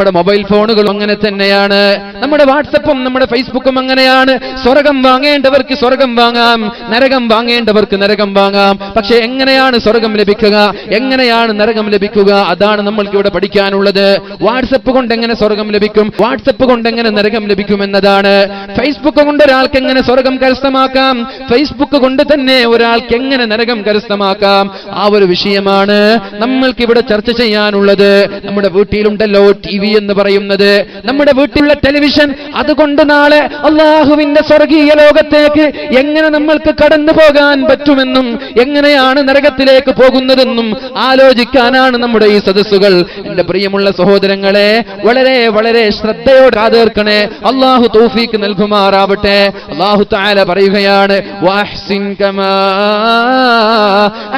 നമ്മുടെ മൊബൈൽ ഫോണുകളും അങ്ങനെ തന്നെയാണ്, നമ്മുടെ വാട്സപ്പും നമ്മുടെ ഫേസ്ബുക്കും അങ്ങനെയാണ്. സ്വർഗം വാങ്ങേണ്ടവർക്ക് സ്വർഗം വാങ്ങാം, നരകം വാങ്ങേണ്ടവർക്ക് നരകം വാങ്ങാം. പക്ഷെ എങ്ങനെയാണ് സ്വർഗം ലഭിക്കുക, എങ്ങനെയാണ് നരകം ലഭിക്കുക, അതാണ് നമ്മൾക്ക് ഇവിടെ പഠിക്കാനുള്ളത്. വാട്സപ്പ് കൊണ്ട് എങ്ങനെ സ്വർഗം ലഭിക്കും, വാട്സപ്പ് കൊണ്ട് എങ്ങനെ നരകം ലഭിക്കും എന്നതാണ്. ഫേസ്ബുക്ക് കൊണ്ട് ഒരാൾക്ക് എങ്ങനെ സ്വർഗം കരസ്ഥമാക്കാം, ഫേസ്ബുക്ക് കൊണ്ട് തന്നെ ഒരാൾക്ക് എങ്ങനെ നരകം കരസ്ഥമാക്കാം, ആ ഒരു വിഷയമാണ് നമ്മൾക്ക് ഇവിടെ ചർച്ച ചെയ്യാനുള്ളത്. നമ്മുടെ വീട്ടിലുണ്ടല്ലോ TV എന്ന് പറയുന്നത്, നമ്മുടെ വീട്ടിലുള്ള ടെലിവിഷൻ, അതുകൊണ്ട് നാളെ അള്ളാഹുവിന്റെ സ്വർഗീയ ലോകത്തേക്ക് എങ്ങനെ നമ്മൾക്ക് കടന്നു പോകാൻ പറ്റുമെന്നും എങ്ങനെയാണ് നരകത്തിലേക്ക് പോകുന്നതെന്നും ആലോചിക്കാനാണ് നമ്മുടെ ഈ സദസ്സുകൾ. എന്റെ പ്രിയമുള്ള സഹോദരങ്ങളെ, വളരെ വളരെ ശ്രദ്ധയോടെ കാതേർക്കണേ. അള്ളാഹു തൗഫീഖ് നൽകുമാറാവട്ടെ. അള്ളാഹു തആല പറയുകയാണ്, വഅഹ്സിൻ കമാ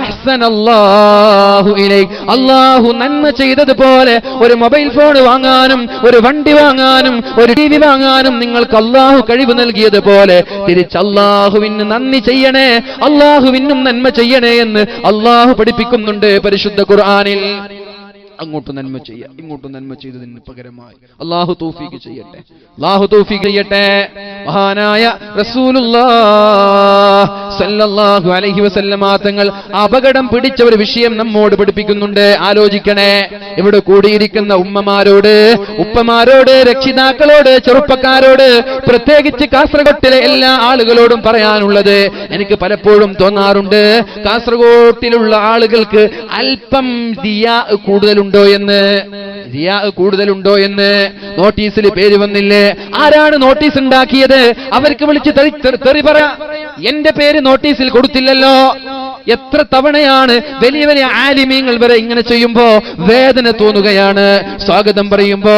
അഹ്സനല്ലാഹു ഇലൈക്. അള്ളാഹു നന്മ ചെയ്തതുപോലെ ഒരു മൊബൈൽ ഫോൺ വാങ്ങാനും ഒരു വണ്ടി വാങ്ങാനും ഒരു TV വാങ്ങാനും നിങ്ങൾക്ക് അള്ളാഹു കഴിവ് നൽകിയതുപോലെ തിരിച്ച് അള്ളാഹുവിന് നന്ദി ചെയ്യണേ, അള്ളാഹുവിനും നന്മ ചെയ്യണേ എന്ന് അള്ളാഹു പഠിപ്പിക്കുന്നുണ്ട് പരിശുദ്ധ ഖുർആനിൽ. അങ്ങോട്ട് നന്മ ചെയ്യാം, ഇങ്ങോട്ട് നന്മ ചെയ്തതിന് പകരമായി അല്ലാഹു തൗഫീഖ് ചെയ്യട്ടെ, അല്ലാഹു തൗഫീഖ് ചെയ്യട്ടെ. മഹാനായ റസൂലുള്ളാഹി സ്വല്ലല്ലാഹു അലൈഹി വസല്ലമ തങ്ങൾ അപകടം പിടിച്ച ഒരു വിഷയം നമ്മോട് പഠിപ്പിക്കുന്നുണ്ട്. ആലോചിക്കണേ. ഇവിടെ കൂടിയിരിക്കുന്ന ഉമ്മമാരോട്, ഉപ്പമാരോട്, രക്ഷിതാക്കളോട്, ചെറുപ്പക്കാരോട്, പ്രത്യേകിച്ച് കാസർഗോട്ടിലെ എല്ലാ ആളുകളോടും പറയാനുള്ളത്, എനിക്ക് പലപ്പോഴും തോന്നാറുണ്ട്, കാസർഗോട്ടിലുള്ള ആളുകൾക്ക് അല്പം ദിയാ കൂടുതലുണ്ടോ എന്ന്. നോട്ടീസിൽ പേര് വന്നില്ലേ? ആരാണ് നോട്ടീസ് ഉണ്ടാക്കിയത്? അവർക്ക് വിളിച്ച് തെറി പറ. എന്റെ പേര് നോട്ടീസിൽ കൊടുത്തില്ലല്ലോ. എത്ര തവണയാണ് വലിയ വലിയ ആലിമീങ്ങൾ വരെ ഇങ്ങനെ ചെയ്യുമ്പോ വേദന തോന്നുകയാണ്. സ്വാഗതം പറയുമ്പോ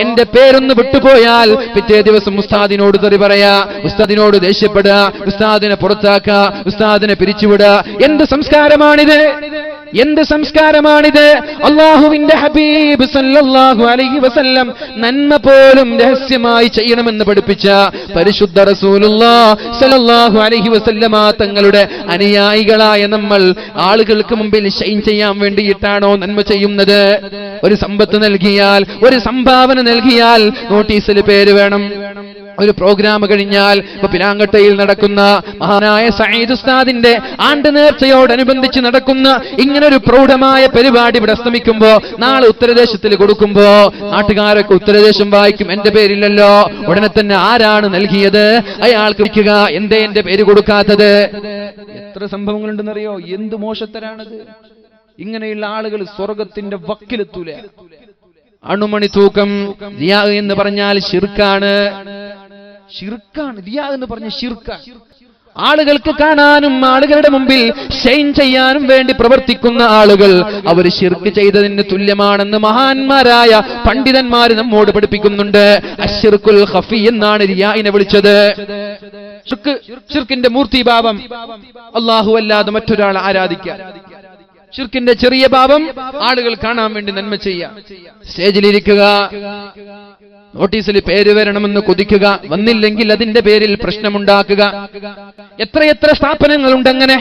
എന്റെ പേരൊന്ന് വിട്ടുപോയാൽ പിറ്റേ ദിവസം ഉസ്താദിനോട് തെറി പറയാ, ഉസ്താദിനോട് ദേഷ്യപ്പെടുക, ഉസ്താദിനെ പുറത്താക്കുക, ഉസ്താദിനെ പിരിച്ചുവിടുക. എന്ത് സംസ്കാരമാണിത്? എന്ത് സംസ്കാരമാണിത്? അള്ളാഹുവിന്റെ ഹബീബ് സല്ലല്ലാഹു അലൈഹി വസല്ലം നന്മ പോലും രഹസ്യമായി ചെയ്യണമെന്ന് പഠിപ്പിച്ച പരിശുദ്ധ റസൂലുള്ളാഹി സല്ലല്ലാഹു അലൈഹി വസല്ലമ തങ്ങളുടെ അനുയായികളായ നമ്മൾ ആളുകൾക്ക് മുമ്പിൽ ഷൈൻ ചെയ്യാൻ വേണ്ടിയിട്ടാണോ നന്മ ചെയ്യുന്നത്? ഒരു സമ്പത്ത് നൽകിയാൽ, ഒരു സംഭാവന നൽകിയാൽ നോട്ടീസിൽ പേര് വേണം. ഒരു പ്രോഗ്രാം കഴിഞ്ഞാൽ ഇപ്പൊ പിലാങ്കട്ടയിൽ നടക്കുന്ന മഹാനായ സഈദ് ഉസ്താദിന്റെ ആണ്ട് നേർച്ചയോടനുബന്ധിച്ച് നടക്കുന്ന ഇങ്ങനൊരു പ്രൗഢമായ പരിപാടി ഇവിടെ അസ്തമിക്കുമ്പോ നാളെ ഉത്തരദേശത്തിൽ കൊടുക്കുമ്പോ നാട്ടുകാരൊക്കെ ഉത്തരദേശം വായിക്കും, എന്റെ പേരില്ലല്ലോ. ഉടനെ തന്നെ ആരാണ് നൽകിയത് അയാൾക്ക് വിളിക്കുക, എന്തേ എന്റെ പേര് കൊടുക്കാത്തത്? എത്ര സംഭവങ്ങളുണ്ടെന്നറിയോ? എന്ത് മോശത്തരാണത്! ഇങ്ങനെയുള്ള ആളുകൾ സ്വർഗത്തിന്റെ വക്കിലെത്തൂല. അണുമണി തൂക്കം. റിയാ എന്ന് പറഞ്ഞാൽ ശിർക്കാണ്. റിയാ എന്ന് പറഞ്ഞ ശിർക്കാണ്. ആളുകൾക്ക് കാണാനും ആളുകളുടെ മുമ്പിൽ ഷൈൻ ചെയ്യാനും വേണ്ടി പ്രവർത്തിക്കുന്ന ആളുകൾ അവർ ശിർക്ക് ചെയ്തതിന് തുല്യമാണെന്ന് മഹാന്മാരായ പണ്ഡിതന്മാർ നമ്മോട് പഠിപ്പിക്കുന്നുണ്ട്. അശ്ശിർക്കുൽ ഖഫി എന്നാണ് റിയാഇനെ വിളിച്ചത്. ശിർക്കിന്റെ മൂർത്തിഭാവം അല്ലാഹു അല്ലാതെ മറ്റൊരാളെ ആരാധിക്കുക. ശിർക്കിന്റെ ചെറിയ പാപം ആളുകൾ കാണാൻ വേണ്ടി നന്മ ചെയ്യാം. സ്റ്റേജിലിരിക്കുക, നോട്ടീസിൽ പേര് വരണമെന്ന് കൊതിക്കുക, വന്നില്ലെങ്കിൽ അതിന്റെ പേരിൽ പ്രശ്നമുണ്ടാക്കുക. എത്രയെത്ര സ്ഥാപനങ്ങളുണ്ടങ്ങനെ,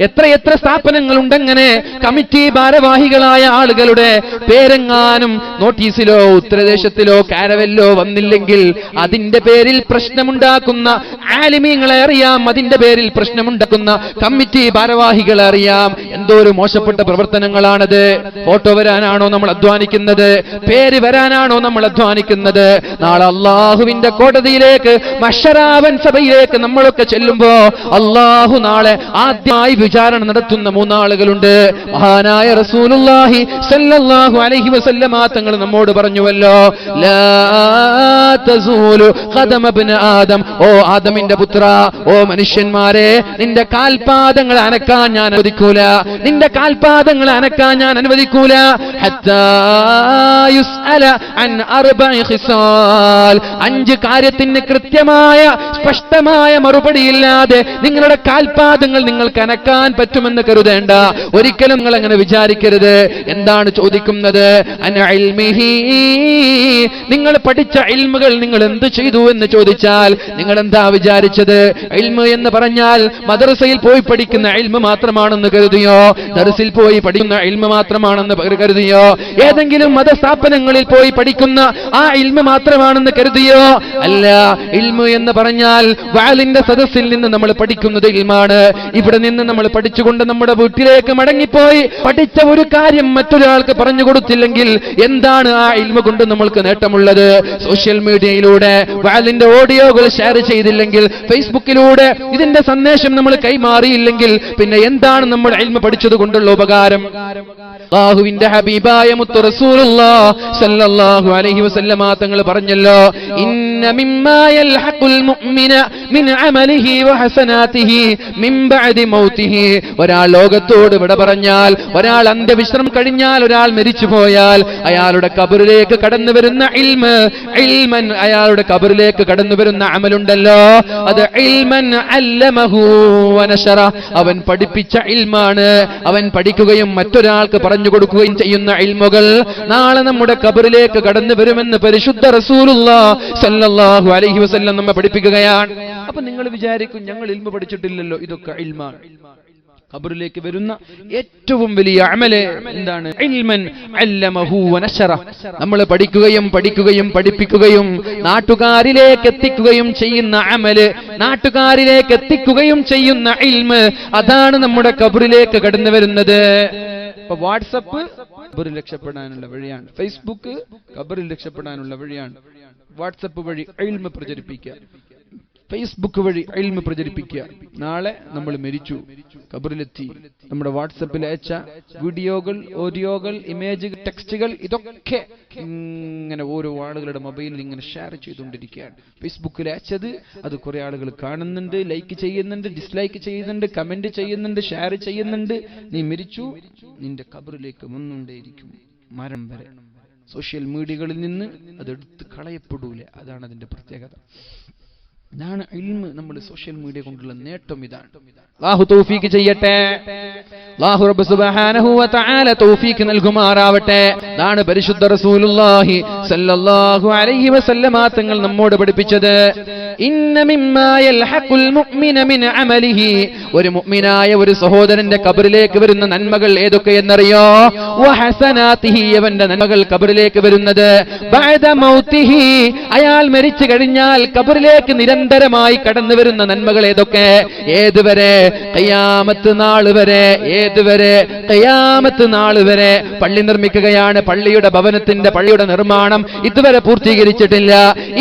എത്രയെത്ര സ്ഥാപനങ്ങളുണ്ടങ്ങനെ. കമ്മിറ്റി ഭാരവാഹികളായ ആളുകളുടെ പേരെങ്ങാനും നോട്ടീസിലോ ഉത്തരദേശത്തിലോ കാരവല്ലോ വന്നില്ലെങ്കിൽ അതിന്റെ പേരിൽ പ്രശ്നമുണ്ടാക്കുന്ന ആലിമീങ്ങളെ അറിയാം, അതിന്റെ പേരിൽ പ്രശ്നമുണ്ടാക്കുന്ന കമ്മിറ്റി ഭാരവാഹികളെ അറിയാം. എന്തോ ഒരു മോശപ്പെട്ട പ്രവർത്തനങ്ങളാണത്. ഫോട്ടോ വരാനാണോ നമ്മൾ അധ്വാനിക്കുന്നത്? പേര് വരാനാണോ നമ്മൾ അധ്വാനിക്കുന്നത്? നാളെ അള്ളാഹുവിന്റെ കോടതിയിലേക്ക്, മഹ്ശറാവൻ സഭയിലേക്ക് നമ്മളൊക്കെ ചെല്ലുമ്പോ അള്ളാഹു നാളെ ആദ്യമായി വിചാരണ നടത്തുന്ന മൂന്നാളുകളുണ്ട്. മഹാനായ റസൂലുള്ളാഹി സ്വല്ലല്ലാഹു അലൈഹി വസല്ലമ തങ്ങൾ നമ്മോട് പറഞ്ഞുവല്ലോ, ലാ തസൂലു ഖദമ ഇബ്നു ആദം, ഓ ആദമിന്റെ പുത്ര, ഓ മനുഷ്യന്മാരെ, നിന്റെ കാൽപാദങ്ങൾ അനക്കാൻ ഞാൻ അനുവദിക്കൂല, നിന്റെ കാൽപാദങ്ങൾ അനക്കാൻ ഞാൻ അനുവദിക്കൂല. ഹത്താ യുസ്അല അൻ അർബഇ ഖിസാൽ, 5 കാര്യത്തിന് കൃത്യമായ സ്പഷ്ടമായ മറുപടിയില്ലാതെ നിങ്ങളുടെ കാൽപാദങ്ങൾ നിങ്ങൾക്ക് അനക്കാൻ പറ്റുമെന്ന് കരുതേണ്ട. ഒരിക്കലും നിങ്ങൾ അങ്ങനെ വിചാരിക്കരുത്. എന്താണ് ചോദിക്കുന്നത്? അൻ ഇൽമിഹി നിങ്ങൾ പഠിച്ച ഇൽമുകൾ നിങ്ങൾ എന്ത് ചെയ്തു എന്ന് ചോദിച്ചാൽ നിങ്ങൾ എന്താ വിചാരിച്ചത്? ഇൽമ് എന്ന് പറഞ്ഞാൽ മദ്രസയിൽ പോയി പഠിക്കുന്ന ഇൽമ് മാത്രമാണെന്ന് കരുതിയോ? ദർസിൽ പോയി പഠിക്കുന്ന ഇൽമ് മാത്രമാണെന്ന് കരുതിയോ? ഏതെങ്കിലും മതസ്ഥാപനങ്ങളിൽ പോയി പഠിക്കുന്ന ആ ഇൽമ് മാത്രമാണെന്ന് കരുതിയോ? അല്ല, ഇൽമു എന്ന് പറഞ്ഞാൽ വാലിന്റെ സദസ്സിൽ നിന്ന് നമ്മൾ പഠിക്കുന്നത് ഇൽമാണ്. ഇവിടെ നിന്ന് നമ്മൾ പഠിച്ചുകൊണ്ട് നമ്മുടെ വീട്ടിലേക്ക് മടങ്ങിപ്പോയി പഠിച്ച ഒരു കാര്യം മറ്റൊരാൾക്ക് പറഞ്ഞു കൊടുത്തില്ലെങ്കിൽ എന്താണ് ആ ഇൽമ കൊണ്ട് നമ്മൾക്ക് നേട്ടമുള്ളത്? സോഷ്യൽ മീഡിയയിലൂടെ വാലിന്റെ ഓഡിയോകൾ ഷെയർ ചെയ്തില്ലെങ്കിൽ, ഫേസ്ബുക്കിലൂടെ ഇതിന്റെ സന്ദേശം നമ്മൾ കൈമാറിയില്ലെങ്കിൽ പിന്നെ എന്താണ് നമ്മൾ ഇൽമ പഠിച്ചത് കൊണ്ടുള്ള ഉപകാരം? അല്ലാഹുവിന്റെ ഹബീബായ മുത്ത് റസൂലുള്ളാഹി സ്വല്ലല്ലാഹു അലൈഹി വസല്ലമ തങ്ങൾ പറഞ്ഞല്ലോ, ഇന്ന മിമ്മാ യൽഹഖുൽ മുഅ്മിന മിൻ അമലിഹി വഹസനാതിഹി മിൻ ബഅദി മൗതിഹി. ഒരാൾ ലോകത്തോട് വിട പറഞ്ഞാൽ, ഒരാൾ അന്ത്യവിശ്രമം കഴിഞ്ഞാൽ, ഒരാൾ മരിച്ചു പോയാൽ അയാളുടെ ഖബറിലേക്ക് കടന്നു വരുന്ന ഇൽമൻ, അയാളുടെ ഖബറിലേക്ക് കടന്നു വരുന്ന അമലുണ്ടല്ലോ, അത് ഇൽമൻ അല്ലമഹു വനശറ, അവൻ പഠിപ്പിച്ച ഇൽമാണ്. അവൻ പഠിക്കുകയും മറ്റൊരാൾക്ക് പറഞ്ഞു കൊടുക്കുകയും ചെയ്യുന്ന ഇൽമുകൾ നാളെ നമ്മുടെ ഖബറിലേക്ക് കടന്നു വരുമെന്ന് പരിശുദ്ധ റസൂലുള്ളാഹി സ്വല്ലല്ലാഹു അലൈഹി വസല്ലം നമ്മെ പഠിപ്പിക്കുകയാണ്. അപ്പൊ നിങ്ങൾ വിചാരിക്കും ഞങ്ങൾ ഇൽമു പഠിച്ചിട്ടില്ലല്ലോ, ഇതൊക്കെ ഇൽമാണ്. ഖബറിലേക്ക് വരുന്ന ഏറ്റവും വലിയ അമല് എന്താണ്? ഇൽമൻ അല്ലമഹു വനശറ. നമ്മൾ പഠിക്കുകയും പഠിപ്പിക്കുകയും നാട്ടുകാരിലേക്ക് എത്തിക്കുകയും ചെയ്യുന്ന അമല്, നാട്ടുകാരിലേക്ക് എത്തിക്കുകയും ചെയ്യുന്ന ഇൽമ്, അതാണ് നമ്മുടെ ഖബറിലേക്ക് കടന്നു വരുന്നത്. ഇപ്പൊ വാട്സപ്പ് ഖബറിൽ രക്ഷപ്പെടാനുള്ള വഴിയാണ്, ഫേസ്ബുക്ക് ഖബറിൽ രക്ഷപ്പെടാനുള്ള വഴിയാണ്. വാട്സപ്പ് വഴി ഇൽമ പ്രചരിപ്പിക്കുക, ഫേസ്ബുക്ക് വഴി ഇൽമ പ്രചരിപ്പിക്കുക. നാളെ നമ്മൾ മരിച്ചു, ഖബറിലെത്തി, നമ്മുടെ വാട്സപ്പിൽ അയച്ച വീഡിയോകൾ, ഓഡിയോകൾ, ഇമേജുകൾ, ടെക്സ്റ്റുകൾ, ഇതൊക്കെ ഇങ്ങനെ ഓരോ ആളുകളുടെ മൊബൈലിൽ ഇങ്ങനെ ഷെയർ ചെയ്തുകൊണ്ടിരിക്കുകയാണ്. ഫേസ്ബുക്കിൽ അയച്ചത് അത് കുറെ ആളുകൾ കാണുന്നുണ്ട്, ലൈക്ക് ചെയ്യുന്നുണ്ട്, ഡിസ്ലൈക്ക് ചെയ്യുന്നുണ്ട്, കമന്റ് ചെയ്യുന്നുണ്ട്, ഷെയർ ചെയ്യുന്നുണ്ട്. നീ മരിച്ചു, നിന്റെ ഖബറിലേക്ക് വന്നുകൊണ്ടേയിരിക്കും മരണം വരെ. സോഷ്യൽ മീഡിയകളിൽ നിന്ന് അതെടുത്ത് കളയപ്പെടൂല. അതാണ് അതിന്റെ പ്രത്യേകത. ഇതാണ് ഇൽമ്. നമ്മൾ സോഷ്യൽ മീഡിയ കൊണ്ടുള്ള നേട്ടം ഇതാണ്. അല്ലാഹു തൗഫീഖ് ചെയ്യട്ടെ. അല്ലാഹു റബ്ബ് സുബ്ഹാനഹു വ തആല തൗഫീഖ് നൽകുമാറാവട്ടെ. ഇതാണ് പരിശുദ്ധ റസൂലുള്ളാഹി സ്വല്ലല്ലാഹു അലൈഹി വസല്ലമ തങ്ങൾ നമ്മോട് പഠിപ്പിച്ചത്. ഇന്ന മിമ്മാ യൽഹഖുൽ മുഅ്മിന മിൻ അമലിഹി. ഒരു മുഅ്മിനായ ഒരു സഹോദരന്റെ ഖബറിലേക്ക് വരുന്ന നന്മകൾ ഏതൊക്കെയെന്നറിയോ? വഹസനാതിഹി, അവന്റെ നന്മകൾ ഖബറിലേക്ക് വരുന്നത് ബഅദ മൗതിഹി, അയാൾ മരിച്ചു കഴിഞ്ഞാൽ ഖബറിലേക്ക് നിരന്തരമായി കടന്നു വരുന്ന നന്മകൾ ഏതൊക്കെ? ഏതുവരെ? ഖിയാമത്ത് നാൾ വരെ. ഏതുവരെ? ഖിയാമത്ത് നാൾ വരെ. പള്ളി നിർമ്മിക്കുകയാണ്, പള്ളിയുടെ നിർമ്മാണം ഇതുവരെ പൂർത്തീകരിച്ചിട്ടില്ല.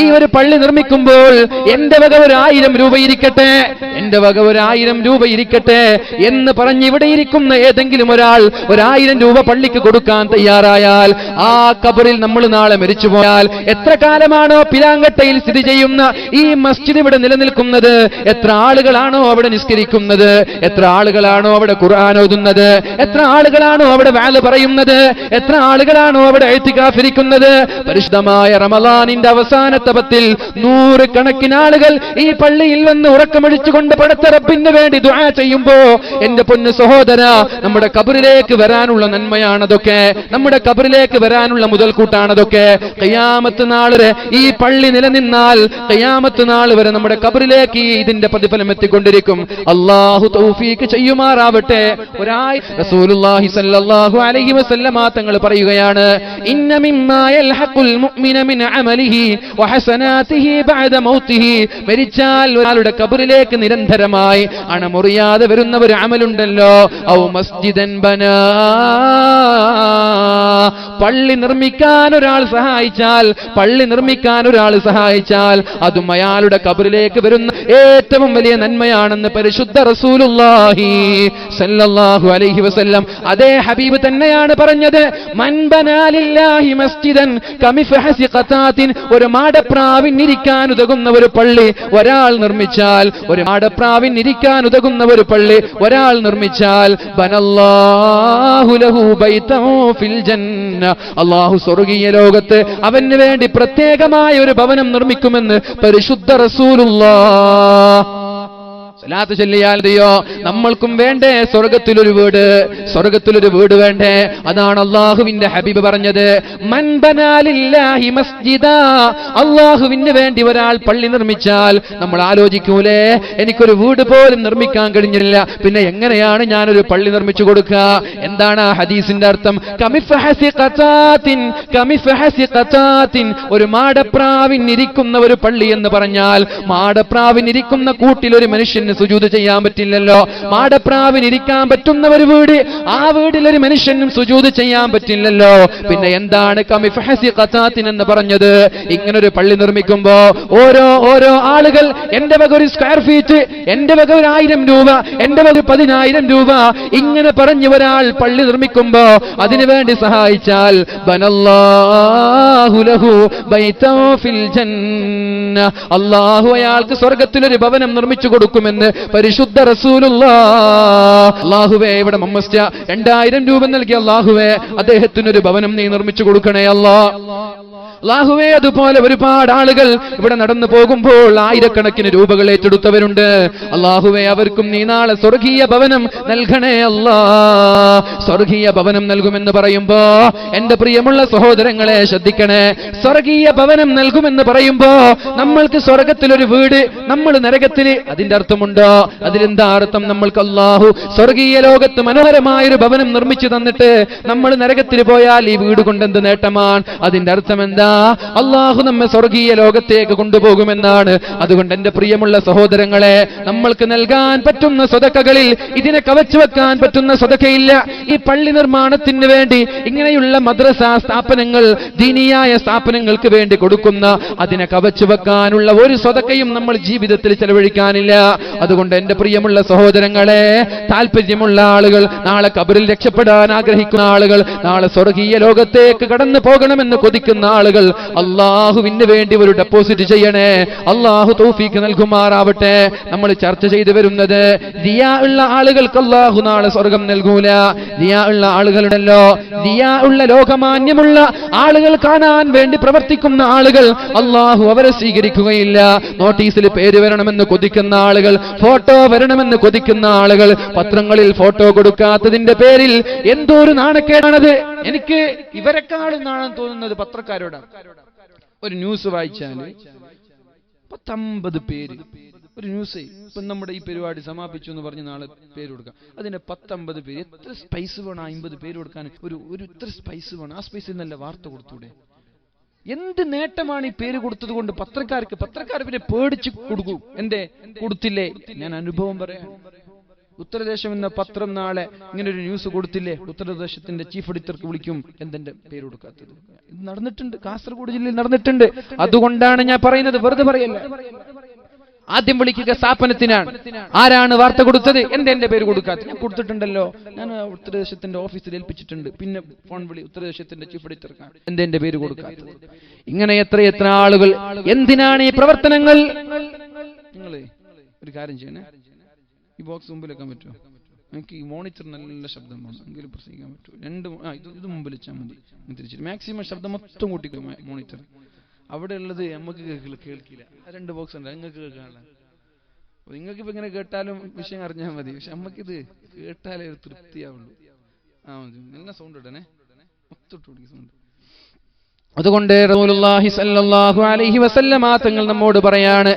ഈ ഒരു പള്ളി നിർമ്മിക്കുമ്പോൾ എന്റെ വക 1000 രൂപ ഇരിക്കട്ടെ, എന്റെ വക 1000 രൂപ ഇരിക്കട്ടെ എന്ന് പറഞ്ഞ് ഇവിടെ ഇരിക്കുന്ന ഏതെങ്കിലും ഒരാൾ 1000 രൂപ പള്ളിക്ക് കൊടുക്കാൻ തയ്യാറായാൽ, ആ ഖബറിൽ നമ്മൾ നാളെ മരിച്ചുപോയാൽ എത്ര കാലമാണോ പിലാങ്കട്ടയിൽ സ്ഥിതി ചെയ്യുന്ന ഈ മസ്ജിദ് ഇവിടെ നിലനിൽക്കുന്നത്, എത്ര ആളുകളാണോ അവിടെ നിസ്കരിക്കുന്നത്, എത്ര ആളുകളാണോ അവിടെ ഖുർആൻ ഓതുന്നത്, എത്ര ആളുകളാണോ അവിടെ വഅദ് പറയുന്നത്, എത്ര ആളുകളാണോ അവിടെ ഇഅ്തികാഫ് ഇരിക്കുന്നത്, പരിശുദ്ധമായ റമളാനിന്റെ അവസാനത്തെ 10-ൽ 100 കണക്കിന് ആളുകൾ ഈ പള്ളിയിൽ വന്ന് ഉറക്കമൊഴിച്ചുകൊണ്ട് പടച്ച റബ്ബിന് വേണ്ടി ദുആ ചെയ്യുമ്പോ, എന്റെ പൊന്നു സഹോദര, നമ്മുടെ ഖബറിലേക്ക് വരാനുള്ള നന്മയാണതൊക്കെ, നമ്മുടെ ഖബറിലേക്ക് വരാനുള്ള മുതൽക്കൂട്ടാണതൊക്കെ. ഖിയാമത്ത് നാൾ വരെ ഈ പള്ളി നിലനിന്നാൽ ഖിയാമത്ത് നാൾ വരെ നമ്മുടെ ഖബറിലേക്ക് ഇതിന്റെ പ്രതിഫലം എത്തിക്കൊണ്ടിരിക്കും. അല്ലാഹു തൗഫീഖ് ചെയ്യുമാറാവട്ടെ. റസൂലുള്ളാഹി സ്വല്ലല്ലാഹു അലൈഹി വസല്ലമ തങ്ങൾ പറയുകയാണ്, ഇന്ന മിമ്മാ യൽഹഖുൽ മുഅ്മിന മിൻ അമലിഹി വഹസനാതിഹി ബഅദ മൗതിഹി. മരിച്ചാൽ ഒരാളുടെ ഖബറിലേക്ക് നിരന്തരമായി അണമുറിയാതെ വരുന്ന ഒരു അമലുണ്ടല്ലോ, ഔ മസ്ജിദൻ ബനാ, പള്ളി നിർമ്മിക്കാൻ ഒരാൾ സഹായിച്ചാൽ അതും അയാളുടെ ഖബറിലേക്ക് വരുന്ന ഏറ്റവും വലിയ നന്മയാണെന്ന് പരിശുദ്ധ റസൂലുള്ളാഹി സ്വല്ലല്ലാഹു അലൈഹി വസല്ലം അതേ ഹബീബ് തന്നെയാണ് പറഞ്ഞത്. മൻ ബനാ ലില്ലാഹി മസ്ജിദൻ കമിഫഹസി ഖതാത്തിൻ, ഒരു മാടപ്രാവിന് ഇരിക്കാൻ ഉതകുന്ന ഒരു പള്ളി ഒരാൾ നിർമ്മിച്ചാൽ, ഒരു മാടപ്രാവിന് ഇരിക്കാൻ ഉതകുന്ന ഒരു പള്ളി ഒരാൾ നിർമ്മിച്ചാൽ, ബനല്ലാഹു ലഹു ബൈതൻ ഫിൽ ജന്ന, അല്ലാഹു സ്വർഗ്ഗീയ ലോകത്ത് അവന് വേണ്ടി പ്രത്യേകമായ ഒരു ഭവനം നിർമ്മിക്കുമെന്ന് പരിശുദ്ധ റസൂലുള്ളാഹ് സ്വലാത്ത് ചൊല്ലിയാൽ മതിയോ? നമ്മൾക്കും വേണ്ടേ സ്വർഗ്ഗത്തിലൊരു വീട്? സ്വർഗ്ഗത്തിലൊരു വീട് വേണ്ടേ? അതാണ് അല്ലാഹുവിന്റെ ഹബീബ് പറഞ്ഞത്, മൻ ബനാ ലില്ലാഹി മസ്ജിദാ. അല്ലാഹുവിന് വേണ്ടി ഒരാൾ പള്ളി നിർമ്മിച്ചാൽ നമ്മൾ ആലോചിക്കൂലേ, എനിക്കൊരു വീട് പോലും നിർമ്മിക്കാൻ കഴിഞ്ഞില്ല, പിന്നെ എങ്ങനെയാണ് ഞാനൊരു പള്ളി നിർമ്മിച്ചു കൊടുക്കുക? എന്താണ് ആ ഹദീസിന്റെ അർത്ഥം? ഒരു മാടപ്രാവിനിരിക്കുന്ന ഒരു പള്ളി എന്ന് പറഞ്ഞാൽ, മാടപ്രാവിനിരിക്കുന്ന കൂട്ടിൽ ഒരു മനുഷ്യന് സുജൂദ് ചെയ്യാൻ പറ്റില്ലല്ലോ. മാടപ്രാവിനിരിക്കാൻ പറ്റുന്ന ഒരു വീട്, ആ വീട്ടിൽ ഒരു മനുഷ്യനും സുജൂദ് ചെയ്യാൻ പറ്റില്ലല്ലോ. പിന്നെ എന്താണ് കമിഫഹസി ഖതാത്തിൻ എന്ന് പറഞ്ഞത്? ഇങ്ങനൊരു പള്ളി നിർമ്മിക്കുമ്പോ ഓരോ ആളുകൾ എന്റെ വക ഒരു സ്ക്വയർ ഫീറ്റ്, എന്റെ വക 1000 രൂപ, എന്റെ വക 10,000 രൂപ, ഇങ്ങനെ പറഞ്ഞ് ഒരാൾ പള്ളി നിർമ്മിക്കുമ്പോ അതിനുവേണ്ടി സഹായിച്ചാൽ ബനല്ലാഹു ലഹു ബൈതൻ ഫിൽ ജന്ന, അല്ലാഹു അയാൾക്ക് സ്വർഗ്ഗത്തിലൊരു ഭവനം നിർമ്മിച്ചു കൊടുക്കുമെന്ന് പരിശുദ്ധ റസൂലുള്ളാഹ്. അല്ലാഹുവേ, ഇവിടെ മമ്മസ്യ 2000 രൂപ നൽകി, അല്ലാഹുവേ അദ്ദേഹത്തിനൊരു ഭവനം നീ നിർമ്മിച്ചു കൊടുക്കണേ അല്ലാഹുവേ. അതുപോലെ ഒരുപാട് ആളുകൾ ഇവിടെ നടന്നു പോകുമ്പോൾ ആയിരക്കണക്കിന് രൂപകൾ ഏറ്റെടുത്തവരുണ്ട്. അല്ലാഹുവേ, അവർക്കും നീ നാളെ സ്വർഗീയ ഭവനം നൽകണേ അല്ലാ. സ്വർഗീയ ഭവനം നൽകുമെന്ന് പറയുമ്പോ എന്റെ പ്രിയമുള്ള സഹോദരങ്ങളെ ശ്രദ്ധിക്കണേ. സ്വർഗീയ ഭവനം നൽകുമെന്ന് പറയുമ്പോ നമ്മൾക്ക് സ്വർഗത്തിലൊരു വീട്, നമ്മൾ നരകത്തില്, അതിന്റെ അർത്ഥമുണ്ടോ? അതിലെന്താ അർത്ഥം? നമ്മൾക്ക് അല്ലാഹു സ്വർഗീയ ലോകത്ത് മനോഹരമായൊരു ഭവനം നിർമ്മിച്ചു തന്നിട്ട് നമ്മൾ നരകത്തിൽ പോയാൽ ഈ വീട് കൊണ്ട് എന്ത് നേട്ടമാണ്? അതിന്റെ അർത്ഥം എന്താ? അല്ലാഹു നമ്മെ സ്വർഗീയ ലോകത്തേക്ക് കൊണ്ടുപോകുമെന്നാണ്. അതുകൊണ്ട് എന്റെ പ്രിയമുള്ള സഹോദരങ്ങളെ, നമ്മൾക്ക് നൽകാൻ പറ്റുന്ന സ്വതക്കകളിൽ ഇതിനെ കവച്ചു വെക്കാൻ പറ്റുന്ന സ്വതക്കയില്ല. ഈ പള്ളി നിർമ്മാണത്തിന് വേണ്ടി ഇങ്ങനെയുള്ള മദ്രസ സ്ഥാപനങ്ങൾ, ദീനിയായ സ്ഥാപനങ്ങൾക്ക് വേണ്ടി കൊടുക്കുന്ന, അതിനെ കവച്ചു വെക്കാനുള്ള ഒരു സ്വതക്കയും നമ്മൾ ജീവിതത്തിൽ ചെലവഴിക്കാനില്ല. അതുകൊണ്ട് എന്റെ പ്രിയമുള്ള സഹോദരങ്ങളെ, താല്പര്യമുള്ള ആളുകൾ, നാളെ ഖബറിൽ രക്ഷപ്പെടാൻ ആഗ്രഹിക്കുന്ന ആളുകൾ, നാളെ സ്വർഗീയ ലോകത്തേക്ക് കടന്നു പോകണമെന്ന് കൊതിക്കുന്ന ആളുകൾ അല്ലാഹുവിന് വേണ്ടി ഒരു ഡെപ്പോസിറ്റ് ചെയ്യണേ. അല്ലാഹു തൗഫീഖ് നൽകുമാറാവട്ടെ. നമ്മൾ ചർച്ച ചെയ്തു വരുന്നത്, റിയാ ഉള്ള ആളുകൾക്ക് അല്ലാഹു നാളെ സ്വർഗം നൽകൂല. റിയാ ഉള്ള ആളുകളുണ്ടല്ലോ, റിയാ ഉള്ള ലോകമാന്യമുള്ള ആളുകൾ, കാണാൻ വേണ്ടി പ്രവർത്തിക്കുന്ന ആളുകൾ, അല്ലാഹു അവരെ സ്വീകരിക്കുകയില്ല. നോട്ടീസിൽ പേര് വരണമെന്ന് കൊതിക്കുന്ന ആളുകൾ, ഫോട്ടോ വരണമെന്ന് കൊതിക്കുന്ന ആളുകൾ, പത്രങ്ങളിൽ ഫോട്ടോ കൊടുക്കാത്തതിന്റെ പേരിൽ എന്തോ ഒരു നാണക്കേടാണത്. എനിക്ക് ഇവരെക്കാളും നാണം തോന്നുന്നത് പത്രക്കാരോടാണ്. ഒരു ന്യൂസ് വായിച്ചാല് 50 പേര്, ഒരു ന്യൂസ് ഇപ്പം നമ്മുടെ ഈ പരിപാടി സമാപിച്ചു എന്ന് പറഞ്ഞ് നാളെ പേര് കൊടുക്കാം, അതിന്റെ 50 പേര്. എത്ര സ്പൈസ് വേണം 50 പേര് കൊടുക്കാൻ? ഒരു ഇത്ര സ്പൈസ് വേണം. ആ സ്പൈസിൽ നല്ല വാർത്ത കൊടുത്തൂടെ? എന്ത് നേട്ടമാണ് ഈ പേര് കൊടുത്തത് കൊണ്ട് പത്രക്കാർ പിന്നെ പേടിച്ച് കൊടുക്കും. എന്തേ കൊടുത്തില്ലേ? ഞാൻ അനുഭവം പറയാം. ഉത്തരദേശം എന്ന പത്രം നാളെ ഇങ്ങനെ ഒരു ന്യൂസ് കൊടുത്തില്ലേ, ഉത്തരദേശത്തിന്റെ ചീഫ് എഡിറ്റർക്ക് വിളിക്കും, എന്തെന്റെ പേര് കൊടുക്കാത്തത്? ഇത് നടന്നിട്ടുണ്ട്, കാസർഗോഡ് ജില്ലയിൽ നടന്നിട്ടുണ്ട്. അതുകൊണ്ടാണ് ഞാൻ പറയുന്നത്, വെറുതെ പറയല്ല. ആദ്യം വിളിക്കുക സ്ഥാപനത്തിനാണ്. ആരാണ് വാർത്ത കൊടുത്തത്? എന്റെ പേര് കൊടുക്കാത്തത്? ഞാൻ കൊടുത്തിട്ടുണ്ടല്ലോ, ഞാൻ ഉത്തരദേശത്തിന്റെ ഓഫീസിൽ ഏൽപ്പിച്ചിട്ടുണ്ട്. പിന്നെ ഫോൺ വിളി, ഉത്തരദേശത്തിന്റെ ചീഫ് എഡിറ്റർക്കാണ്, എന്റെ പേര് കൊടുക്കാത്തത്? ഇങ്ങനെ എത്ര ആളുകൾ. എന്തിനാണ് ഈ പ്രവർത്തനങ്ങൾ? നിങ്ങൾ ഒരു കാര്യം ചെയ്യണേ, ഈ ബോക്സ് മുമ്പിൽ വെക്കാൻ പറ്റുമോ? എനിക്ക് ഈ മോണിറ്റർ നല്ല ശബ്ദം വേണം, എങ്കിലും പ്രസംഗിക്കാൻ പറ്റുമോ? ഇത് മുമ്പിൽ വെച്ചാൽ മതി. തിരിച്ചിട്ട് മാക്സിമം ശബ്ദം മൊത്തം കൂട്ടിക്കോ മോണിറ്റർ. അവിടെ ഉള്ളത് നമുക്ക് കേൾക്കില്ല. 2 ബോക്സ് ഉണ്ട്, നിങ്ങൾക്ക് കേൾക്കാനുള്ള. നിങ്ങൾക്ക് ഇപ്പൊ ഇങ്ങനെ കേട്ടാലും വിഷയം അറിഞ്ഞാൽ മതി, പക്ഷെ നമ്മക്കിത് കേട്ടാലേ ഒരു തൃപ്തിയാവുള്ളൂ. നല്ല സൗണ്ട് ഇടണേ, മൊത്തം ഇട്ട് പിടിക്കുന്ന സൗണ്ട്. അതുകൊണ്ട് റസൂലുള്ളാഹി സ്വല്ലല്ലാഹു അലൈഹി വസല്ലമ തങ്ങൾ നമ്മോട് പറയാണ്,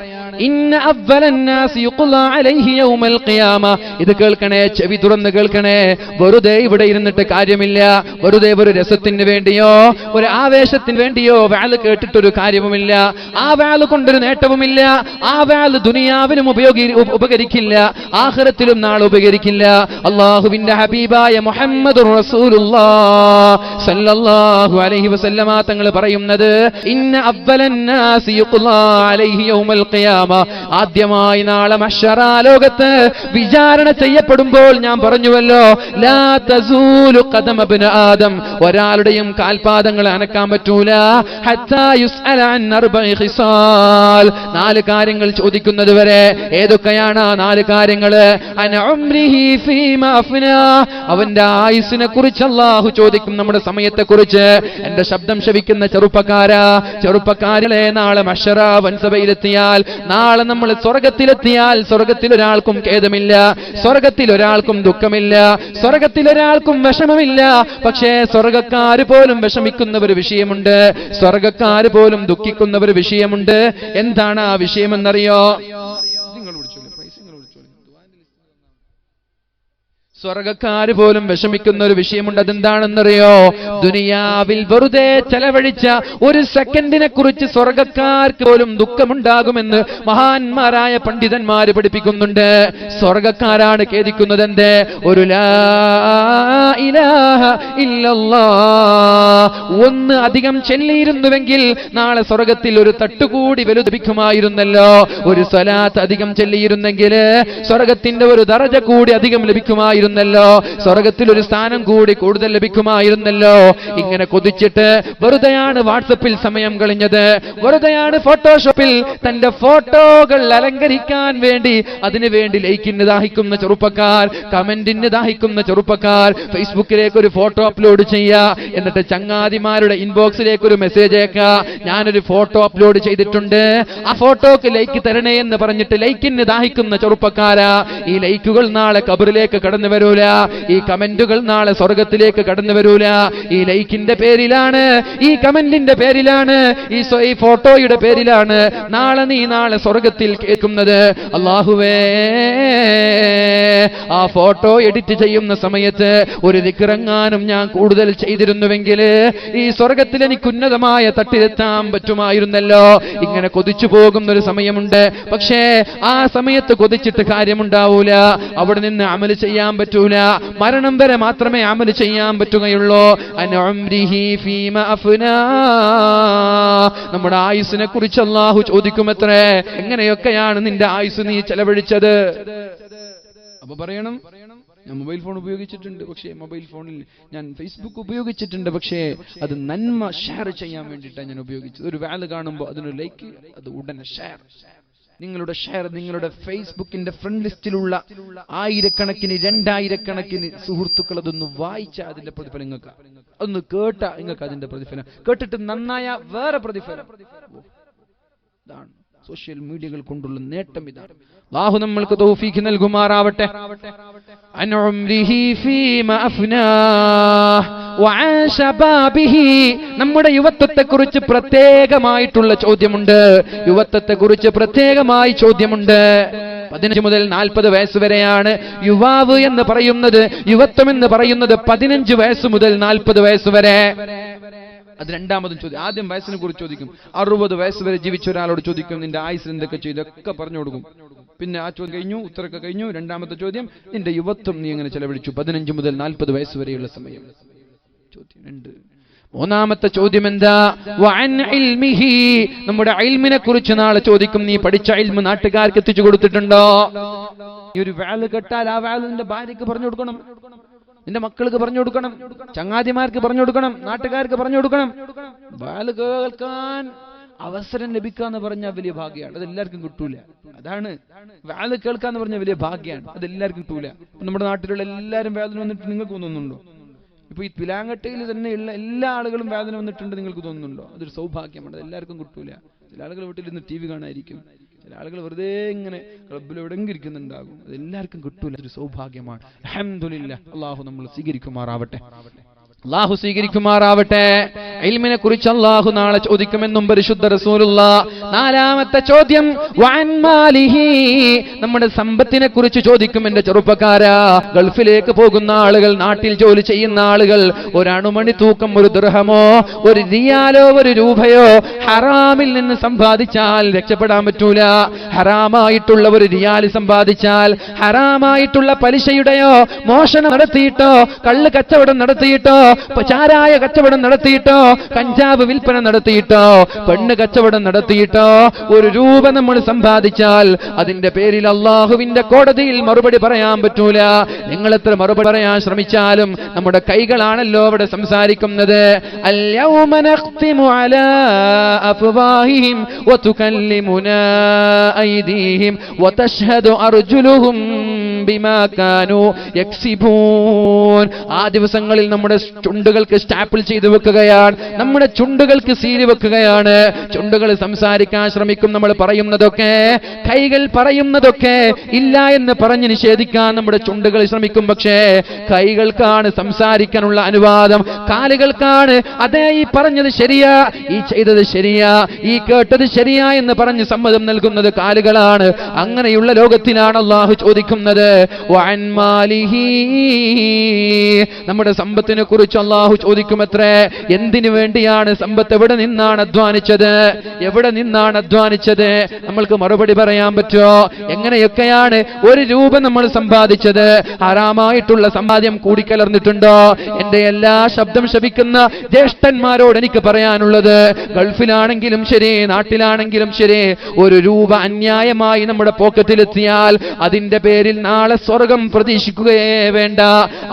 ഇന്ന അവ്വലന്നാസി യുഖ്ലാ അലൈഹി യൗമൽ ഖിയാമ. ഇത് കേൾക്കണേ, ചെവി തുറന്ന് കേൾക്കണേ. വെറുതെ ഇവിടെ ഇരുന്നിട്ട് കാര്യമില്ല. വെറുതെ ഒരു രസത്തിന് വേണ്ടിയോ ഒരു ആവേശത്തിന് വേണ്ടിയോ വാല് കേട്ടിട്ടൊരു കാര്യവുമില്ല. ആ വാല് കൊണ്ടൊരു നേട്ടവുമില്ല. ആ വാല് ദുനിയാവിനും ഉപകരിക്കില്ല, ആഖിറത്തിലും നാളെ ഉപകരിക്കില്ല. അല്ലാഹുവിന്റെ ഹബീബായ മുഹമ്മദുർ റസൂലുള്ളാഹി സ്വല്ലല്ലാഹു അലൈഹി വസല്ലമ തങ്ങൾ പറയുന്നത്, ഇന്ന അവ്വലന്നാസി യുഖ്ലാ അലൈഹി യൗമൽ ഖിയാമ. ആദ്യമായി നാളെ മഹ്ശറ ലോകത്ത് വിചാരണ ചെയ്യപ്പെടുമ്പോൾ ഞാൻ പറഞ്ഞുവല്ലോ, ലാ തസൂലു ഖദമ ഇബ്നു ആദം, ഒരാളുടെയും കാൽപാദങ്ങൾ അനക്കാൻ പറ്റൂല. ഹത്താ യുസ്അല അൻ 4 ഖിസാൽ, 4 കാര്യങ്ങൾ ചോദിക്കുന്നത് വരെ. ഏതൊക്കെയാണ് ആ 4 കാര്യങ്ങൾ? അൻ ഉംരിഹി ഫീമാ അഫ്നാ, അവന്റെ ആയുസ്സിനെ കുറിച്ച് അല്ലാഹു ചോദിക്കും, നമ്മുടെ സമയത്തെ കുറിച്ച്. എന്റെ ശബ്ദം ശവിക്കുന്ന ചെറുപ്പക്കാരെ, നാളെ മഹ്ശറ വൻസഭയിലെത്തിയാൽ നാളെ നമ്മൾ സ്വർഗത്തിലെത്തിയാൽ സ്വർഗത്തിൽ ഒരാൾക്കും ഖേദമില്ല, സ്വർഗത്തിൽ ഒരാൾക്കും ദുഃഖമില്ല, സ്വർഗത്തിൽ ഒരാൾക്കും വിഷമമില്ല. പക്ഷേ സ്വർഗക്കാര് പോലും വിഷമിക്കുന്ന ഒരു വിഷയമുണ്ട്, സ്വർഗക്കാര് പോലും ദുഃഖിക്കുന്ന ഒരു വിഷയമുണ്ട്. എന്താണ് ആ വിഷയമെന്നറിയോ? സ്വർഗക്കാര് പോലും വിഷമിക്കുന്ന ഒരു വിഷയമുണ്ട്. അതെന്താണെന്നറിയോ? ദുനിയാവിൽ വെറുതെ ചെലവഴിച്ച ഒരു സെക്കൻഡിനെ കുറിച്ച് സ്വർഗക്കാർക്ക് പോലും ദുഃഖമുണ്ടാകുമെന്ന് മഹാന്മാരായ പണ്ഡിതന്മാര് പഠിപ്പിക്കുന്നുണ്ട്. സ്വർഗക്കാരാണ് ഖേദിക്കുന്നത്. എന്തേ? ഒരു ലാ ഇലാഹ ഇല്ലല്ലാഹ് ഒന്ന് അധികം ചൊല്ലിയിരുന്നുവെങ്കിൽ നാളെ സ്വർഗത്തിൽ ഒരു തട്ടുകൂടി ലഭിക്കുമായിരുന്നല്ലോ. ഒരു സ്വലാത്ത് അധികം ചൊല്ലിയിരുന്നെങ്കിൽ സ്വർഗത്തിന്റെ ഒരു ദറജ കൂടി അധികം ലഭിക്കുമായിരുന്നു, സ്വർഗത്തിൽ ഒരു സ്ഥാനം കൂടി കൂടുതൽ ലഭിക്കുമായിരുന്നല്ലോ. ഇങ്ങനെ കൊതിച്ചിട്ട് വെറുതെയാണ് വാട്സപ്പിൽ സമയം കളഞ്ഞത്, വെറുതെയാണ് ഫോട്ടോഷോപ്പിൽ തന്റെ ഫോട്ടോകൾ അലങ്കരിക്കാൻ വേണ്ടി അതിനുവേണ്ടി ലൈക്കിന് ദാഹിക്കുന്ന ചെറുപ്പക്കാർ, കമന്റിന് ദാഹിക്കുന്ന ചെറുപ്പക്കാർ ഫേസ്ബുക്കിലേക്ക് ഒരു ഫോട്ടോ അപ്ലോഡ് ചെയ്യുക, എന്നിട്ട് ചങ്ങാതിമാരുടെ ഇൻബോക്സിലേക്ക് ഒരു മെസ്സേജ് അയക്കുക, ഞാനൊരു ഫോട്ടോ അപ്ലോഡ് ചെയ്തിട്ടുണ്ട്, ആ ഫോട്ടോക്ക് ലൈക്ക് തരണേ എന്ന് പറഞ്ഞിട്ട് ലൈക്കിന് ദാഹിക്കുന്ന ചെറുപ്പക്കാരാ. ഈ ലൈക്കുകൾ നാളെ ഖബറിലേക്ക് കടന്നു വരൂല, ഈ കമന്റുകൾ നാളെ സ്വർഗത്തിലേക്ക് കടന്നു വരൂല. ഈ ലൈക്കിന്റെ പേരിലാണ്, ഈ കമന്റിന്റെ പേരിലാണ്, ഈ ഫോട്ടോയുടെ പേരിലാണ് നാളെ സ്വർഗത്തിൽ കേൾക്കുന്നത്. അല്ലാഹുവേ, ആ ഫോട്ടോ എഡിറ്റ് ചെയ്യുന്ന സമയത്ത് ഒരു ദിക്റെങ്ങാനും ഞാൻ കൂടുതൽ ചെയ്തിരുന്നുവെങ്കിൽ ഈ സ്വർഗത്തിൽ എനിക്ക് ഉന്നതമായ തട്ടിലെത്താൻ പറ്റുമായിരുന്നല്ലോ. ഇങ്ങനെ കൊതിച്ചു പോകുന്ന ഒരു സമയമുണ്ട്. പക്ഷേ ആ സമയത്ത് കൊതിച്ചിട്ട് കാര്യമുണ്ടാവൂല, അവിടെ നിന്ന് അമൽ ചെയ്യാൻ പറ്റൂല. മരണം വരെ മാത്രമേ അമൽ ചെയ്യാൻ പറ്റുകയുള്ളൂ. നമ്മുടെ ആയുസ്സിനെ കുറിച്ച് അല്ലാഹു ചോദിക്കുമത്രേ, എങ്ങനെയൊക്കെയാണ് നിന്റെ ആയുസ് നീ ചെലവഴിച്ചത്? അപ്പൊ പറയണം, ഞാൻ മൊബൈൽ ഫോൺ ഉപയോഗിച്ചിട്ടുണ്ട്, പക്ഷേ മൊബൈൽ ഫോണിൽ ഞാൻ ഫേസ്ബുക്ക് ഉപയോഗിച്ചിട്ടുണ്ട്, പക്ഷേ അത് നന്മ ഷെയർ ചെയ്യാൻ വേണ്ടിയിട്ടാണ് ഞാൻ ഉപയോഗിച്ചത്. ഒരു വാല് കാണുമ്പോൾ അതിനൊരു ലൈക്ക്, അത് ഉടനെ ഷെയർ. നിങ്ങളുടെ ഷെയർ നിങ്ങളുടെ ഫേസ്ബുക്കിന്റെ ഫ്രണ്ട് ലിസ്റ്റിലുള്ള 1000കണക്കിന് 2000കണക്കിന് സുഹൃത്തുക്കൾ അതൊന്ന് വായിച്ചാൽ അതിന്റെ പ്രതിഫലം നിങ്ങൾക്ക്, അതൊന്ന് കേട്ടാ നിങ്ങൾക്ക് അതിന്റെ പ്രതിഫലം, കേട്ടിട്ട് നന്നായ വേറെ പ്രതിഫലം. ഇതാണ് സോഷ്യൽ മീഡിയകൾ കൊണ്ടുള്ള നേട്ടം. ഇതാണ്. അല്ലാഹു നമ്മൾക്ക് തൗഫീഖ് നൽകുമാറാവട്ടെ. നമ്മുടെ യുവത്വത്തെക്കുറിച്ച് പ്രത്യേകമായിട്ടുള്ള ചോദ്യമുണ്ട്. യുവത്വത്തെക്കുറിച്ച് പ്രത്യേകമായി ചോദ്യമുണ്ട്. 15 മുതൽ 40 വയസ്സ് വരെയാണ് യുവാവ് എന്ന് പറയുന്നത്. യുവത്വം എന്ന് പറയുന്നത് 15 വയസ്സ് മുതൽ 40 വയസ്സ് വരെ. അത് രണ്ടാമതും ചോദ്യം. ആദ്യം വയസ്സിനെ കുറിച്ച് ചോദിക്കും. 60 വയസ്സ് വരെ ജീവിച്ച ഒരാളോട് ചോദിക്കും, നിന്റെ ആയുസ് എന്തൊക്കെ ചെയ്തു, ഒക്കെ പറഞ്ഞു കൊടുക്കും. പിന്നെ ആ ചോദ്യം കഴിഞ്ഞു, ഉത്തരമൊക്കെ കഴിഞ്ഞു. രണ്ടാമത്തെ ചോദ്യം, നിന്റെ യുവത്വം നീ എങ്ങനെ ചെലവഴിച്ചു 15 മുതൽ 40 വയസ്സ് വരെയുള്ള സമയം. ചോദ്യം 2. മൂന്നാമത്തെ ചോദ്യം എന്താ? വഅൻ ഇൽമിഹി, നമ്മുടെ ഇൽമിനെ കുറിച്ച് നാളെ ചോദിക്കും. നീ പഠിച്ച ഇൽമ് നാട്ടുകാർക്ക് എത്തിച്ചു കൊടുത്തിട്ടുണ്ടോ? ഈ ഒരു വാല് കേട്ടാൽ ആ വാല് നിന്റെ ഭാര്യക്ക് പറഞ്ഞു കൊടുക്കണം, നിന്റെ മക്കൾക്ക് പറഞ്ഞു കൊടുക്കണം, ചങ്ങാതിമാർക്ക് പറഞ്ഞു കൊടുക്കണം, നാട്ടുകാർക്ക് പറഞ്ഞു കൊടുക്കണം. വാല് കേൾക്കാൻ അവസരം ലഭിക്കാന്ന് പറഞ്ഞാൽ വലിയ ഭാഗ്യമാണ്. അത് എല്ലാവർക്കും കിട്ടൂല. അതാണ് വാല് കേൾക്കാന്ന് പറഞ്ഞാൽ വലിയ ഭാഗ്യമാണ്. അത് എല്ലാവർക്കും കിട്ടൂല. നമ്മുടെ നാട്ടിലുള്ള എല്ലാവരും വേദന വന്നിട്ട് നിങ്ങൾക്ക് തോന്നുന്നുണ്ടോ? ഇപ്പൊ ഈ പിലാങ്കട്ടയിൽ തന്നെ ഉള്ള എല്ലാ ആളുകളും വേദന വന്നിട്ടുണ്ട് നിങ്ങൾക്ക് തോന്നുന്നുണ്ടോ? അതൊരു സൗഭാഗ്യമാണ്. അത് എല്ലാവർക്കും കിട്ടൂല. ചില ആളുകൾ വീട്ടിലിരുന്ന് TV കാണാതിരിക്കും, ചില ആളുകൾ വെറുതെ ഇങ്ങനെ ക്ലബ്ബിൽ എവിടെയെങ്കിലും ഇരിക്കുന്നുണ്ടാകും. അത് എല്ലാവർക്കും കിട്ടൂല. അതൊരു സൗഭാഗ്യമാണ്. അൽഹംദുലില്ലാഹ്. അല്ലാഹു നമ്മൾ സ്വീകരിക്കുമാറാവട്ടെ. അല്ലാഹു സ്വീകരിക്കുമാറാവട്ടെ. ഇൽമിനെ കുറിച്ച് അല്ലാഹു നാളെ ചോദിക്കുമെന്നും പരിശുദ്ധ റസൂലുള്ളാഹ്. നാലാമത്തെ ചോദ്യം വഅൻ മാലിഹി, നമ്മുടെ സമ്പത്തിനെ കുറിച്ച് ചോദിക്കും. എന്റെ ചെറുപ്പക്കാരാ, ഗൾഫിലേക്ക് പോകുന്ന ആളുകൾ, നാട്ടിൽ ജോലി ചെയ്യുന്ന ആളുകൾ, ഒരു അണുമണി തൂക്കം, ഒരു ദിർഹമോ ഒരു റിയാലോ ഒരു രൂപയോ ഹറാമിൽ നിന്ന് സമ്പാദിച്ചാൽ രക്ഷപ്പെടാൻ പറ്റൂല. ഹറാമായിട്ടുള്ള ഒരു റിയാൽ സമ്പാദിച്ചാൽ, ഹറാമായിട്ടുള്ള പലിശയുടെയോ മോഷണം നടത്തിയിട്ടോ, കള്ള് കച്ചവടം നടത്തിയിട്ടോ, ചാരായ കച്ചവടം നടത്തിയിട്ടോ, കഞ്ചാവ് വിൽപ്പന നടത്തിയിട്ടോ, പെണ്ണ് കച്ചവടം നടത്തിയിട്ടോ ഒരു രൂപ നമ്മൾ സമ്പാദിച്ചാൽ അതിന്റെ പേരിൽ അള്ളാഹുവിന്റെ കോടതിയിൽ മറുപടി പറയാൻ പറ്റൂല. നിങ്ങൾ എത്ര മറുപടി പറയാൻ ശ്രമിച്ചാലും നമ്മുടെ കൈകളാണല്ലോ അവിടെ സംസാരിക്കുന്നത്. അൽയൗമ നഖ്തിമു അലാ അഫ്വാഹിഹിം വതുകല്ലിമുനാ ഐദീഹിം വതശ്ഹദു അർജുലുഹും ബിമാ കാനൂ യക്സിബൂൻ. ആ ദിവസങ്ങളിൽ നമ്മുടെ ചുണ്ടുകൾക്ക് സ്റ്റാപ്പിൾ ചെയ്തു വെക്കുകയാണ്, നമ്മുടെ ചുണ്ടുകൾക്ക് സീല് വെക്കുകയാണ്. ചുണ്ടുകൾ സംസാരിക്കാൻ ശ്രമിക്കും, നമ്മൾ പറയുന്നതൊക്കെ, കൈകൾ പറയുന്നതൊക്കെ ഇല്ല എന്ന് പറഞ്ഞ് നിഷേധിക്കാൻ നമ്മുടെ ചുണ്ടുകൾ ശ്രമിക്കും. പക്ഷേ കൈകൾക്കാണ് സംസാരിക്കാനുള്ള അനുവാദം, കാലുകൾക്കാണ് അതേ ഈ പറഞ്ഞത് ശരിയാ, ഈ ചെയ്തത് ശരിയാ, ഈ കേട്ടത് ശരിയാ എന്ന് പറഞ്ഞ് സമ്മതം നൽകുന്നത് കാലുകളാണ്. അങ്ങനെയുള്ള ലോകത്തിനാണ് അല്ലാഹു ചോദിക്കുന്നത്. വഅൻ മാലിഹി, നമ്മുടെ സമ്പത്തിനെ കുറിച്ച് അല്ലാഹു ചോദിക്കുമത്രേ. എന്തിനു വേണ്ടിയാണ് സമ്പത്ത്? എവിടെ നിന്നാണ് അധ്വാനിച്ചത്? എവിടെ നിന്നാണ് അധ്വാനിച്ചത്? നമ്മൾക്ക് മറുപടി പറയാൻ പറ്റുമോ? എങ്ങനെയൊക്കെയാണ് ഒരു രൂപ നമ്മൾ സമ്പാദിച്ചത്? ഹറാമായിട്ടുള്ള സമ്പാദ്യം കൂടിക്കലർന്നിട്ടുണ്ടോ? എന്റെ എല്ലാ ശബ്ദം ശപിക്കുന്ന ജ്യേഷ്ഠന്മാരോട് എനിക്ക് പറയാനുള്ളത്, ഗൾഫിലാണെങ്കിലും ശരി, നാട്ടിലാണെങ്കിലും ശരി, ഒരു രൂപ അന്യായമായി നമ്മുടെ പോക്കറ്റിലെത്തിയാൽ അതിന്റെ പേരിൽ നാളെ സ്വർഗം പ്രതീക്ഷിക്കുകയേ വേണ്ട.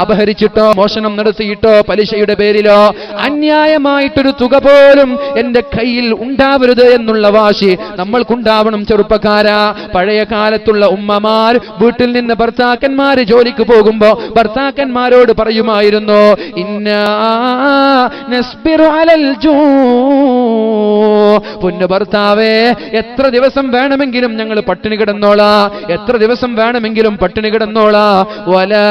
അപഹരിച്ചിട്ടോ, മോഷണം നടത്തിയിട്ടോ, പലിശയുടെ പേരിലോ അന്യായമായിട്ടൊരു തുക പോലും എന്റെ കയ്യിൽ ഉണ്ടാവരുത് എന്നുള്ള വാശി നമ്മൾക്കുണ്ടാവണം ചെറുപ്പക്കാരാ. പഴയ കാലത്തുള്ള ഉമ്മമാർ വീട്ടിൽ നിന്ന് ഭർത്താക്കന്മാര് ജോലിക്ക് പോകുമ്പോ ഭർത്താക്കന്മാരോട് പറയുമായിരുന്നു, ഇന്നാ നസ്ബിറു അലൽ ജൂ, പൊന്നു ഭർത്താവേ, എത്ര ദിവസം വേണമെങ്കിലും ഞങ്ങൾ പട്ടിണി കിടന്നോളാ, എത്ര ദിവസം വേണമെങ്കിലും പട്ടിണി കിടന്നോളാ. വലാ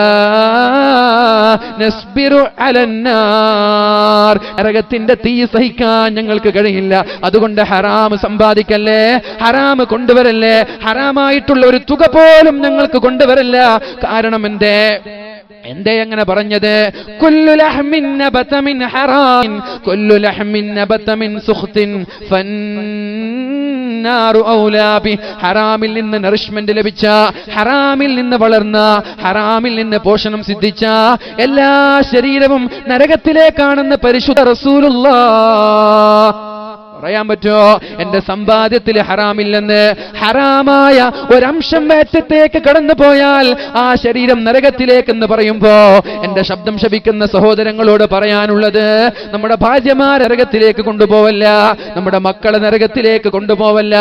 നസ്ബിറു അലന്നാർ, നരകത്തിന്റെ തീ സഹിക്കാൻ ഞങ്ങൾക്ക് കഴിയില്ല. അതുകൊണ്ട് ഹറാം സമ്പാദിക്കല്ലേ, ഹറാം കൊണ്ടുവരല്ലേ, ഹറാമായിട്ടുള്ള ഒരു തുക പോലും ഞങ്ങൾക്ക് കൊണ്ടുവരല്ല. കാരണം എന്തേ അങ്ങനെ പറഞ്ഞത്? കുല്ലു ലഹ്മിൻ നബത മിൻ ഹറാമിൻ കുല്ലു ലഹ്മിൻ നബത മിൻ സുഖ്തിൻ ഫന്നാറു ഔലാ ബി. ഹറാമിൽ നിന്ന് നറിഷ്മെന്റ് ലഭിച്ച, ഹറാമിൽ നിന്ന് വളർന്ന, ഹറാമിൽ നിന്ന് പോഷണം സിദ്ധിച്ച എല്ലാ ശരീരവും നരകത്തിലേക്കാണെന്ന് പരിശുദ്ധ റസൂലുള്ളാഹ്. പറയാൻ പറ്റുമോ? എന്റെ സമ്പാദ്യത്തിൽ ഹറാമില്ലെന്ന്. ഹറാമായ ഒരംശം വയറ്റത്തേക്ക് കടന്നു പോയാൽ ആ ശരീരം നരകത്തിലേക്കെന്ന് പറയുമ്പോ എന്റെ ശബ്ദം ശപിക്കുന്ന സഹോദരങ്ങളോട് പറയാനുള്ളത്, നമ്മുടെ ഭാര്യമാരെ നരകത്തിലേക്ക് കൊണ്ടുപോവല്ല, നമ്മുടെ മക്കളെ നരകത്തിലേക്ക് കൊണ്ടുപോവല്ല.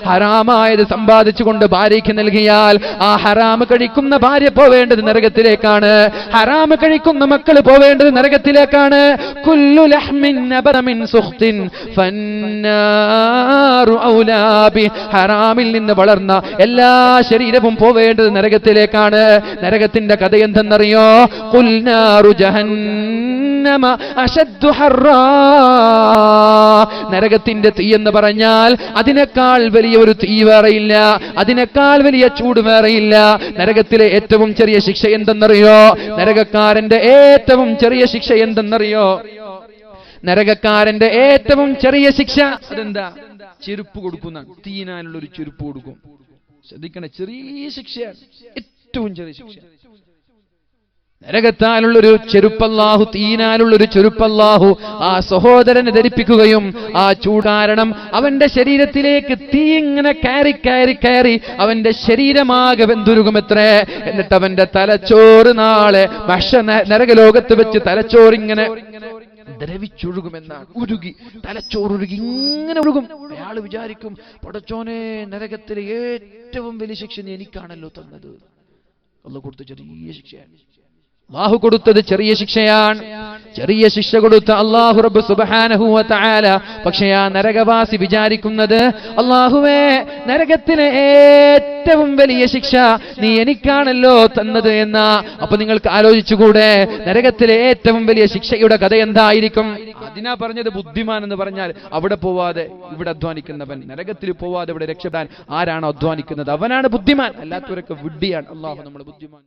ഹറാമായത് സമ്പാദിച്ചുകൊണ്ട് ഭാര്യയ്ക്ക് നൽകിയാൽ ആ ഹറാമ് കഴിക്കുന്ന ഭാര്യ പോവേണ്ടത് നരകത്തിലേക്കാണ്, ഹറാമ് കഴിക്കുന്ന മക്കൾ പോവേണ്ടത് നരകത്തിലേക്കാണ്. കുല്ലു ലഹ്മിൻ നബത മിൻ സുഖ്തിൻ ഹറാമിൽ നിന്ന് വളർന്ന എല്ലാ ശരീരവും പോവേണ്ടത് നരകത്തിലേക്കാണ്. നരകത്തിന്റെ കഥ എന്തെന്നറിയോ? ഖുൽനാറു ജഹന്നമ അശദ്ദു ഹർറാ. നരകത്തിന്റെ തീ എന്ന് പറഞ്ഞാൽ അതിനേക്കാൾ വലിയ ഒരു തീ വേറെയില്ല, അതിനേക്കാൾ വലിയ ചൂട് വേറെയില്ല. നരകത്തിലെ ഏറ്റവും ചെറിയ ശിക്ഷ എന്തെന്നറിയോ? നരകക്കാരന്റെ ഏറ്റവും ചെറിയ ശിക്ഷ എന്തെന്നറിയോ? നരകക്കാരന്റെ ഏറ്റവും ചെറിയ ശിക്ഷ അതെന്താ? ചെരുപ്പ് കൊടുക്കുന്ന, തീനാനുള്ള ഒരു ചെരുപ്പ് കൊടുക്കും. ശ്രദ്ധിക്കണേ, ചെറിയ ശിക്ഷയാണ്, ഏറ്റവും ചെറിയ ശിക്ഷ. നരകത്താലുള്ളൊരു ചെരുപ്പല്ലാഹു, തീനാലുള്ളൊരു ചെരുപ്പല്ലാഹു ആ സഹോദരനെ ധരിപ്പിക്കുകയും ആ ചൂടാരണം അവന്റെ ശരീരത്തിലേക്ക് തീ ഇങ്ങനെ കയറി കയറി കയറി അവന്റെ ശരീരമാകെ വെന്തുരുകുമത്രേ. എന്നിട്ട് അവന്റെ തലച്ചോറ് നാളെ നരകലോകത്ത് വെച്ച് തലച്ചോറിങ്ങനെ ദ്രവിച്ചൊഴുകുമെന്നാണ്. ഉരുകി, തലച്ചോറുരുകി ഇങ്ങനെ ഒഴുകും. അയാൾ വിചാരിക്കും, പടച്ചോനെ, നരകത്തിലെ ഏറ്റവും വലിയ ശിക്ഷ നീ എനിക്കാണല്ലോ തന്നത്. അല്ലാഹു കൊടുത്ത ചെറിയ ശിക്ഷയാണ്. അല്ലാഹു കൊടുത്തത് ചെറിയ ശിക്ഷയാണ്. ചെറിയ ശിക്ഷ കൊടുത്ത അല്ലാഹു റബ്ബ് സുബ്ഹാനഹു വ തആല. പക്ഷേ ആ നരകവാസി വിചാരിക്കുന്നത്, അല്ലാഹുവേ, നരകത്തിലെ ഏറ്റവും വലിയ ശിക്ഷ നീ എനിക്കാണല്ലോ തന്നത് എന്ന. അപ്പൊ നിങ്ങൾക്ക് ആലോചിച്ചുകൂടെ, നരകത്തിലെ ഏറ്റവും വലിയ ശിക്ഷയുടെ കഥ എന്തായിരിക്കും? അതിനാ പറഞ്ഞത് ബുദ്ധിമാൻ എന്ന് പറഞ്ഞാൽ അവിടെ പോവാതെ ഇവിടെ അധ്വാനിക്കുന്നവൻ, നരകത്തിൽ പോവാതെ ഇവിടെ രക്ഷപ്പെടാൻ ആരാണോ അധ്വാനിക്കുന്നത് അവനാണ് ബുദ്ധിമാൻ. അല്ലാത്തവരൊക്കെ വിഡ്ഢിയാണ്. അല്ലാഹു നമ്മളെ ബുദ്ധിമാൻ